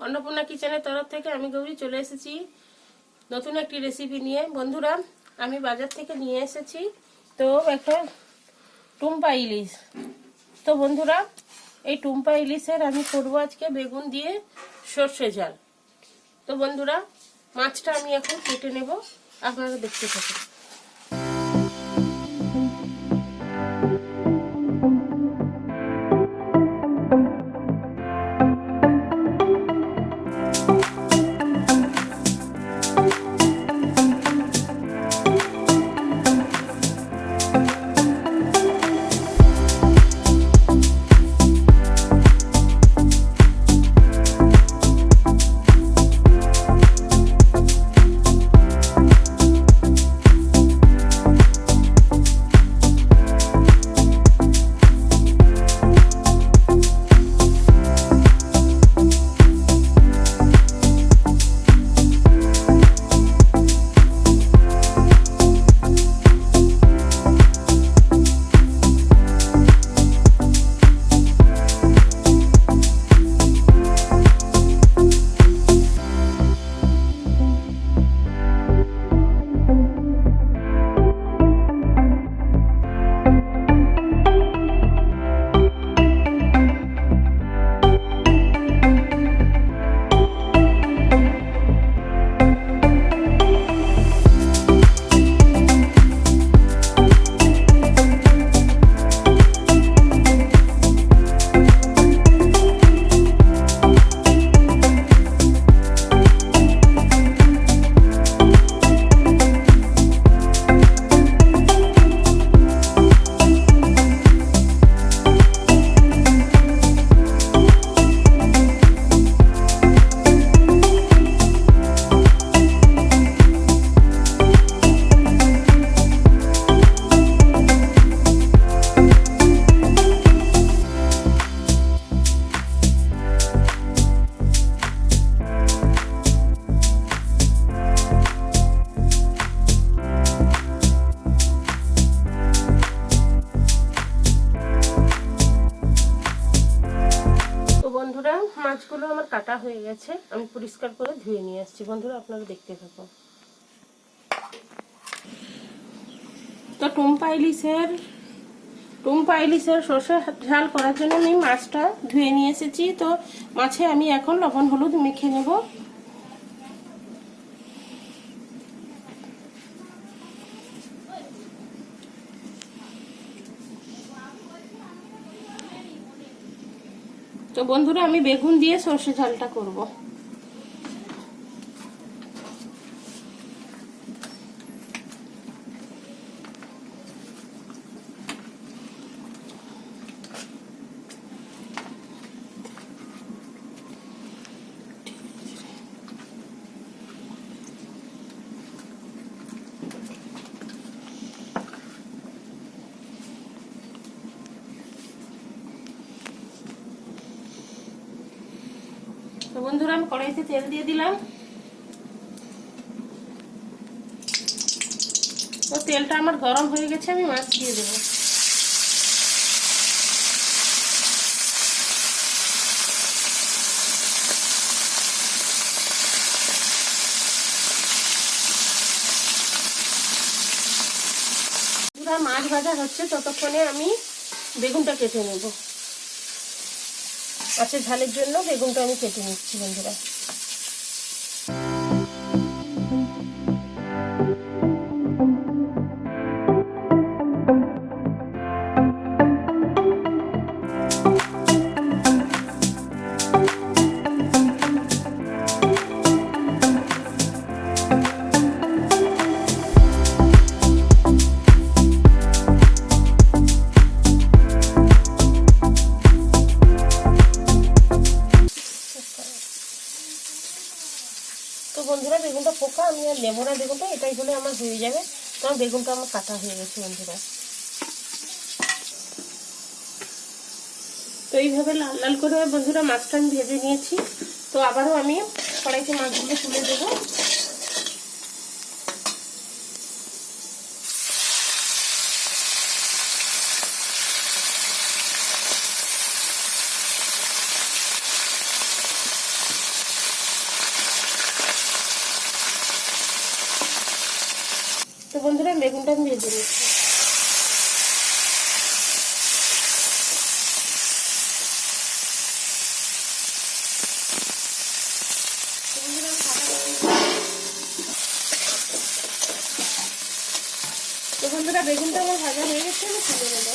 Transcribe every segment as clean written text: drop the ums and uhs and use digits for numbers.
अन्नपूर्णा किचेনের তরফ থেকে আমি গৌরী চলে এসেছি নতুন একটি রেসিপি নিয়ে। বন্ধুরা, আমি বাজার থেকে নিয়ে এসেছি তো একটা টুম্পা ইলিশ। তো বন্ধুরা, এই টুম্পা ইলিশের আমি করব আজকে বেগুন দিয়ে সর্ষে ঝাল। তো বন্ধুরা, মাছটা আমি এখন কেটে নেব, আপনারা দেখতে থাকুন। বন্ধুরা, মাছগুলো আমার কাটা হয়ে গেছে, আমি পরিষ্কার করে ধুয়ে নিয়ে আসছি। বন্ধুরা, আপনারা দেখতে থাকুন। তো টুম্পা ইলিশের সর্ষে ঝাল করার জন্য আমি মাছটা ধুয়ে নিয়ে এসেছি। তো মাছে আমি এখন লবণ হলুদ মেখে নেব। তো বন্ধুরা, আমি বেগুন দিয়ে সর্ষে ঝালটা করব। তো বন্ধুরা, আমি কড়াইতে তেল দিয়ে দিলাম। তো তেলটা আমার গরম হয়ে গেছে, আমি মাছ দিয়ে দেবো। মাছ ভাজা হচ্ছে, ততক্ষণে আমি বেগুনটা কেটে নেব। মাছের ঝালের জন্য বেগুনটা আমি কেটে নিচ্ছি বন্ধুরা। তো বন্ধুরা, বেগুনটা পোকা, আমি আর নেবো না বেগুনটা, এটাই হলে আমার হয়ে যাবে। কারণ বেগুনটা আমার কাটা হয়ে গেছে বন্ধুরা। তো এইভাবে লাল লাল করে বন্ধুরা মাছটা আমি ভেজে নিয়েছি। তো আবারও আমি কড়াইতে মাছগুলো তুলে দেবো। বন্ধুরা বেগুনটা আমি ভেজে নিচ্ছি। তো বন্ধুরা বেগুনটা আমার ভাজা হয়ে গেছে, আমি তুলে নেব।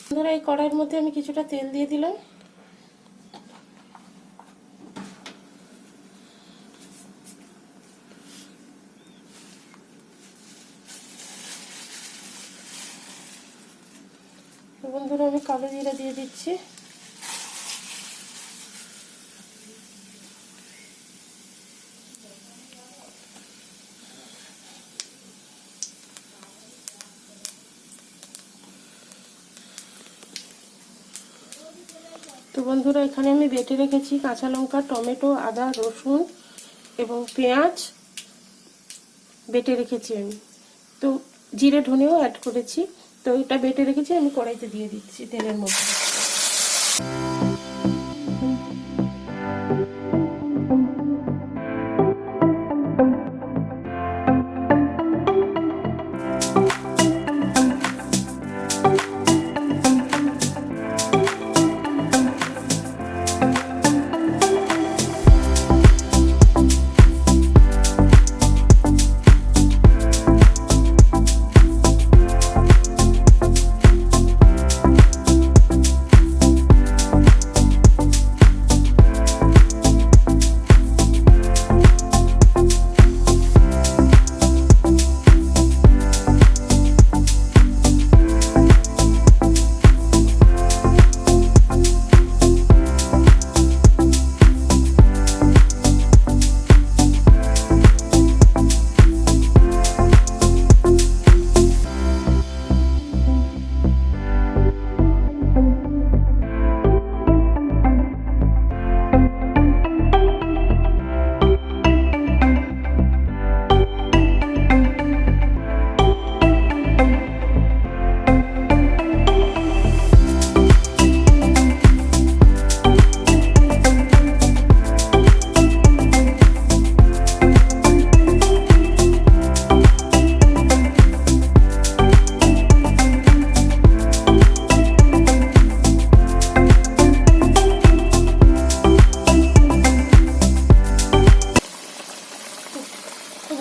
বন্ধুরা এই কড়াইয়ের মধ্যে আমি কিছুটা তেল দিয়ে দিলাম। বন্ধুরা আমি কালো জিরা দিয়ে দিচ্ছি। তো বন্ধুরা এখানে আমি বেটে রেখেছি কাঁচা লঙ্কা, টমেটো, আদা, রসুন এবং পেঁয়াজ বেটে রেখেছি আমি। তো জিরে ধনেও অ্যাড করেছি। তো এটা বেটে রেখেছি, আমি কড়াইতে দিয়ে দিচ্ছি তেলের মধ্যে।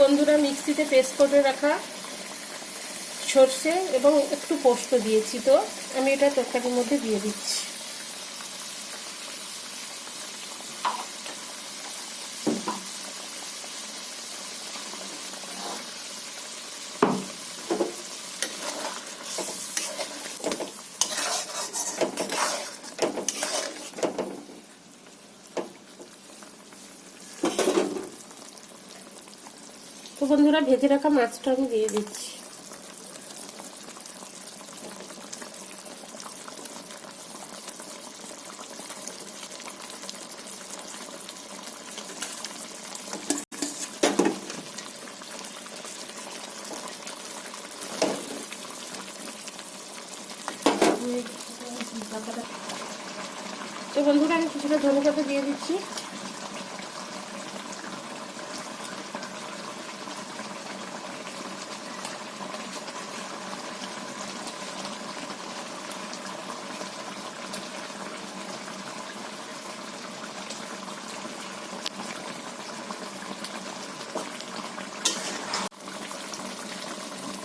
বন্ধুরা মিক্সিতে পেস্ট করে রাখা সর্ষে এবং একটু পোস্ত দিয়েছি। তো আমি এটা তরকারির মধ্যে দিয়ে দিচ্ছি। তো বন্ধুরা ভেজে রাখা মাছটা আমি দিয়ে দিচ্ছি। তো বন্ধুরা আমি কিছুটা ধনেপাতা দিয়ে দিচ্ছি।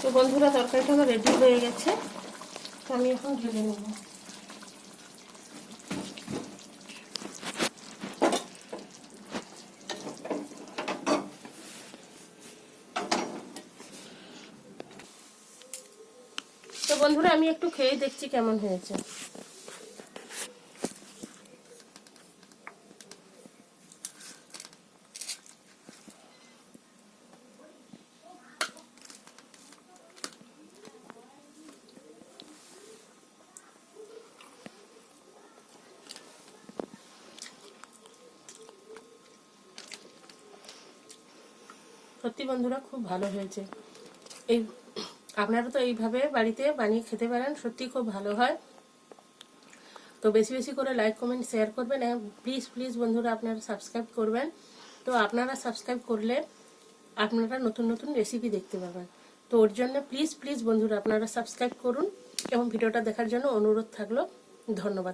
তো বন্ধুরা তরকারিটা আমার রেডি হয়ে গেছে। তো আমি এখন ঢেলে নেব। তো বন্ধুরা আমি একটু খেয়ে দেখছি কেমন হয়েছে। সত্যি বন্ধুরা খুব ভালো হয়েছে। এই আপনারা তো এইভাবে বাড়িতে বানিয়ে খেতে পারেন, সত্যি খুব ভালো হয়। তো বেশি বেশি করে লাইক কমেন্ট শেয়ার করবেন, প্লিজ প্লিজ বন্ধুরা আপনারা সাবস্ক্রাইব করবেন। তো আপনারা সাবস্ক্রাইব করলে আপনারা নতুন নতুন রেসিপি দেখতে পাবেন। তো ওর জন্য প্লিজ প্লিজ বন্ধুরা আপনারা সাবস্ক্রাইব করুন এবং ভিডিওটা দেখার জন্য অনুরোধ থাকলো। ধন্যবাদ।